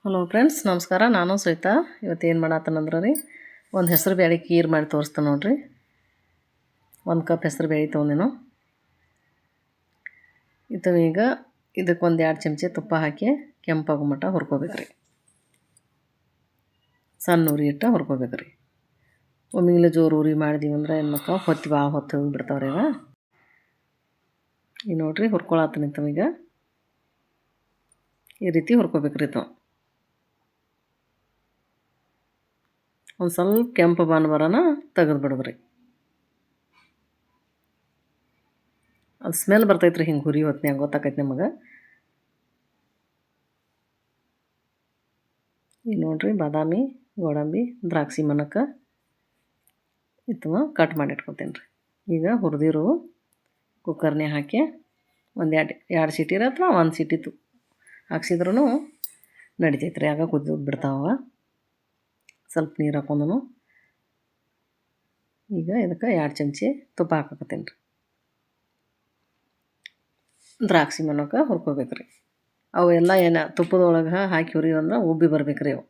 Hello friends, ನಮಸ್ಕಾರ. ನಾನು ಶ್ವೇತಾ. ಇವತ್ತು ಏನು ಮಾಡತ್ತನಂದ್ರೆ ರೀ, ಒಂದು ಹೆಸರು ಬೇಳೆ ಖೀರ್ ಮಾಡಿ ತೋರಿಸ್ತಾನೆ ನೋಡಿರಿ. 1 ಕಪ್ ಹೆಸರು ಬೇಳೆ ತೊಗೊಂಡೇನು. ಈಗ ಇದಕ್ಕೆ 1-2 ಚಮಚ ತುಪ್ಪ ಹಾಕಿ ಕೆಂಪಾಗೋ ಮಟ್ಟ ಹುರ್ಕೋಬೇಕ್ರಿ. ಸಣ್ಣ ಉರಿ ಇಟ್ಟು ಹುರ್ಕೋಬೇಕ್ರಿ. ಒಮ್ಮಿಗ್ಲೆ ಜೋರು ಉರಿ ಮಾಡಿದೀವಿ ಅಂದ್ರೆ ಏನು ಮಾಡ್ತಾವೆ, ಭಾಳ ಹೊತ್ತು ಬಿಡ್ತಾವ್ರಿ. ಈಗ ನೋಡಿರಿ ಹುರ್ಕೊಳತ್ತನಿಂತ. ಈಗ ಈ ರೀತಿ ಹುರ್ಕೋಬೇಕ್ರಿ. ಒಂದು ಸ್ವಲ್ಪ ಕೆಂಪು ಬರೋಣ ತೆಗೆದು ಬಿಡೋದ್ರಿ. ಅದು ಸ್ಮೆಲ್ ಬರ್ತೈತೆ ರೀ, ಹಿಂಗೆ ಹುರಿ ಹೊತ್ನ್ಯಾಗ ಗೊತ್ತಾಕೈತೆ ನಿಮಗೆ. ಈಗ ನೋಡಿರಿ ಬಾದಾಮಿ, ಗೋಡಂಬಿ, ದ್ರಾಕ್ಷಿ ಮನಕ್ಕೆ ಕಟ್ ಮಾಡಿ ಇಟ್ಕೊತೀನಿ ರೀ. ಈಗ ಹುರಿದಿರು ಕುಕ್ಕರ್ನೇ ಹಾಕಿ ಒಂದು ಎರಡು ಸೀಟಿ ಅಥವಾ 1 ಸೀಟಿ ಹಾಕ್ಸಿದ್ರೂ ನಡಿತೈತೆ ರೀ. ಆಗ ಕುದ್ದು ಬಿಡ್ತಾವ. ಸ್ವಲ್ಪ ನೀರು ಹಾಕೊಂಡನು. ಈಗ ಇದಕ್ಕೆ 2 ಚಮಚ ತುಪ್ಪ ಹಾಕಕತ್ತೀನಿ ರೀ. ದ್ರಾಕ್ಷಿ ಮನಕ್ಕೆ ಹುರ್ಕೋಬೇಕ್ರಿ. ಅವು ಎಲ್ಲ ಏನು ತುಪ್ಪದೊಳಗೆ ಹಾಕಿ ಹುರಿಯೋಂದ್ರೆ ಉಬ್ಬಿ ಬರ್ಬೇಕ್ರಿ. ಅವು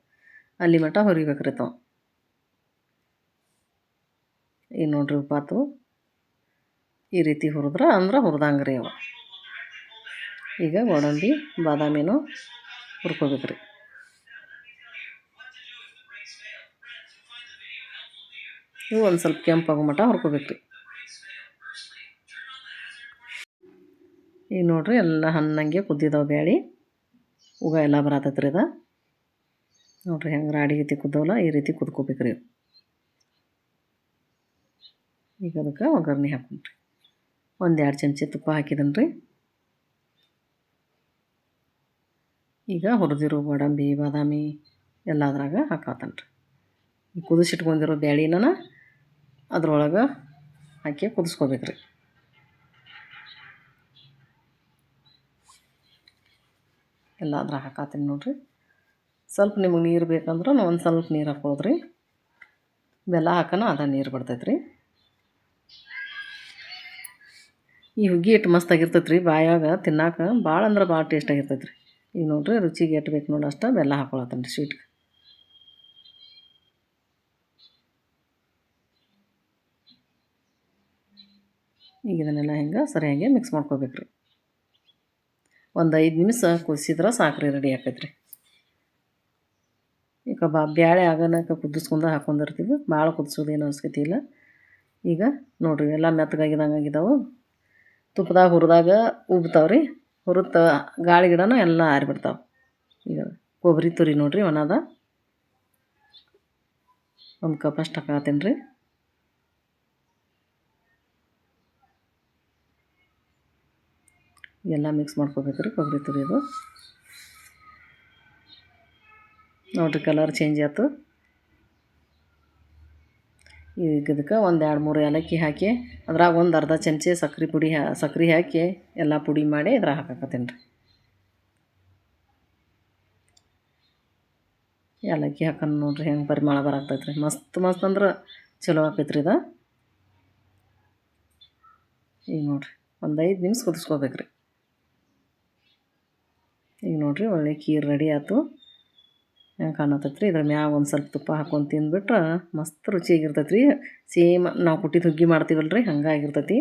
ಅಲ್ಲಿ ಮಟ್ಟ ಹುರಿಬೇಕ್ರಿ. ಈಗ ನೋಡ್ರಿ ಉಪ್ಪಾತು. ಈ ರೀತಿ ಹುರಿದಂಗೆ ರೀ ಅವು. ಈಗ ಗೋಡಂಬಿ ಬಾದಾಮಿನೂ ಹುರ್ಕೋಬೇಕ್ರಿ. ಇವು ಒಂದು ಸ್ವಲ್ಪ ಕೆಂಪಾಗೋ ಮಟ್ಟ ಹುರ್ಕೋಬೇಕ್ರಿ. ಈಗ ನೋಡ್ರಿ ಎಲ್ಲ ಹಣ್ಣಂಗೆ ಕುದ್ದಿದ್ದಾವೆ ಬೇಳೆ. ಉಗ ಎಲ್ಲ ಬರತೈತೆ ರೀ. ನೋಡ್ರಿ ಹೆಂಗೆ ರಾಡಿ ರೀತಿ ಕುದ್ದವಲ್ಲ, ಈ ರೀತಿ ಕುದ್ಕೋಬೇಕ್ರಿ. ಈಗ ಅದಕ್ಕೆ ಒಗ್ಗರಣೆ ಹಾಕೊಂಡ್ರಿ. 1-2 ಚಮಚ ತುಪ್ಪ ಹಾಕಿದನು ರೀ. ಈಗ ಹುರಿದಿರೋ ಗೋಡಂಬಿ ಬಾದಾಮಿ ಎಲ್ಲ ಅದ್ರಾಗ ಹಾಕತ್ತೇನೆ ರೀ. ಈ ಕುದಿಸಿಟ್ಕೊಂಡಿರೋ ಬೇಳೆನ ಅದ್ರೊಳಗೆ ಹಾಕಿ ಕುದಿಸ್ಕೋಬೇಕ್ರಿ. ಎಲ್ಲ ಅದ್ರಾಗ ಹಾಕತ್ತೀನಿ ನೋಡಿರಿ. ಸ್ವಲ್ಪ ನಿಮಗೆ ನೀರು ಬೇಕಂದ್ರೆ ಒಂದು ಸ್ವಲ್ಪ ನೀರು ಹಾಕೋದ್ರಿ. ಬೆಲ್ಲ ಹಾಕೋಣ ಅದ ನೀರು ಬರ್ತೈತೆ ರೀ. ಈ ಹುಗ್ಗಿ ಇಟ್ಟು ಮಸ್ತಾಗಿರ್ತೈತೆ ರೀ. ಬಾಯಾಗ ತಿನ್ನಾಕ ಭಾಳ ಅಂದ್ರೆ ಭಾಳ ಟೇಸ್ಟಾಗಿರ್ತೈತೆ ರೀ. ಈಗ ನೋಡಿರಿ ರುಚಿಗೆ ಎಟ್ಟು ಬೇಕು ನೋಡಿ ಅಷ್ಟು ಬೆಲ್ಲ ಹಾಕೊಳತ್ತೇನೆ ರೀ ಸ್ವೀಟ್ಗೆ. ಈಗ ಇದನ್ನೆಲ್ಲ ಹಿಂಗೆ ಸರಿಯಾಗಿ ಮಿಕ್ಸ್ ಮಾಡ್ಕೋಬೇಕ್ರಿ. ಒಂದು 5 ನಿಮಿಷ ಕುದಿಸಿದ್ರೆ ಸಾಕ್ರಿ, ರೆಡಿ ಆಕೈತ್ರಿ. ಈಗ ಬ್ಯಾಳೆ ಆಗನಕ್ಕೆ ಕುದಿಸ್ಕೊಂಡು ಹಾಕ್ಕೊಂಡಿರ್ತೀವಿ. ಭಾಳ ಕುದಿಸೋದೇನು ಅವಶ್ಯಕತೆ ಇಲ್ಲ. ಈಗ ನೋಡಿರಿ ಎಲ್ಲ ಮೆತ್ತಗಾಗಿದಂಗೆ ಆಗಿದ್ದಾವೆ. ತುಪ್ಪದಾಗ ಹುರಿದಾಗ ಉಬ್ತಾವ್ರಿ. ಹುರಿತ ಗಾಳಿ ಗಿಡನೂ ಎಲ್ಲ ಆರಿಬಿಡ್ತಾವೆ. ಈಗ ಕೊಬ್ಬರಿ ತುರಿ ನೋಡಿರಿ ಒಣದ 1 ಕಪ್ ಅಷ್ಟು ಹಾಕತ್ತೀನಿ ರೀ. ಎಲ್ಲ ಮಿಕ್ಸ್ ಮಾಡ್ಕೋಬೇಕ್ರಿ ಕೊಬ್ಬರಿ ತುರಿದು. ನೋಡಿರಿ ಕಲರ್ ಚೇಂಜ್ ಆಯ್ತು. ಈಗ ಇದಕ್ಕೆ 1-2-3 ಏಲಕ್ಕಿ ಹಾಕಿ ಅದ್ರಾಗ ಒಂದು ಅರ್ಧ ಚಮಚ ಸಕ್ರೆ ಹಾಕಿ ಎಲ್ಲ ಪುಡಿ ಮಾಡಿ ಇದ್ರಾಗ ಹಾಕಕತ್ತೀನಿ ರೀ. ಏಲಕ್ಕಿ ಹಾಕೊಂಡು ನೋಡಿರಿ ಹೆಂಗೆ ಪರಿಮಳ ಬರಾಕ್ತೈತೆ ರೀ. ಮಸ್ತ್ ಅಂದ್ರೆ ಚಲೋ ಆಕೈತ್ರಿ ಇದು. ಈಗ ನೋಡಿರಿ ಒಂದು 5 ನಿಮಿಷ ಕುದಿಸ್ಕೋಬೇಕ್ರಿ. ಈಗ ನೋಡಿರಿ ಒಳ್ಳೆ ಖೀರ್ ರೆಡಿ ಆಯ್ತು. ಹೆಂಗೆ ಕಾಣತೈತೆ ರೀ. ಇದ್ರ ಮ್ಯಾಗ ಒಂದು ಸ್ವಲ್ಪ ತುಪ್ಪ ಹಾಕ್ಕೊಂಡು ತಿಂದ್ಬಿಟ್ರೆ ಮಸ್ತ್ ರುಚಿಯಾಗಿರ್ತೈತೆ ರೀ. ಸೇಮ್ ನಾವು ಕುಟ್ಟಿದ ಹುಗ್ಗಿ ಮಾಡ್ತೀವಲ್ಲ ರೀ, ಹಂಗೆ ಆಗಿರ್ತೈತಿ.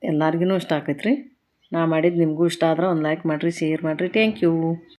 ಎಲ್ಲರಿಗೂ ಇಷ್ಟ ಆಕೈತೆ ರೀ. ನಾ ಮಾಡಿದ್ದು ನಿಮಗೂ ಇಷ್ಟ ಆದ್ರೆ ಒಂದು ಲೈಕ್ ಮಾಡಿರಿ, ಶೇರ್ ಮಾಡಿರಿ. Thank you.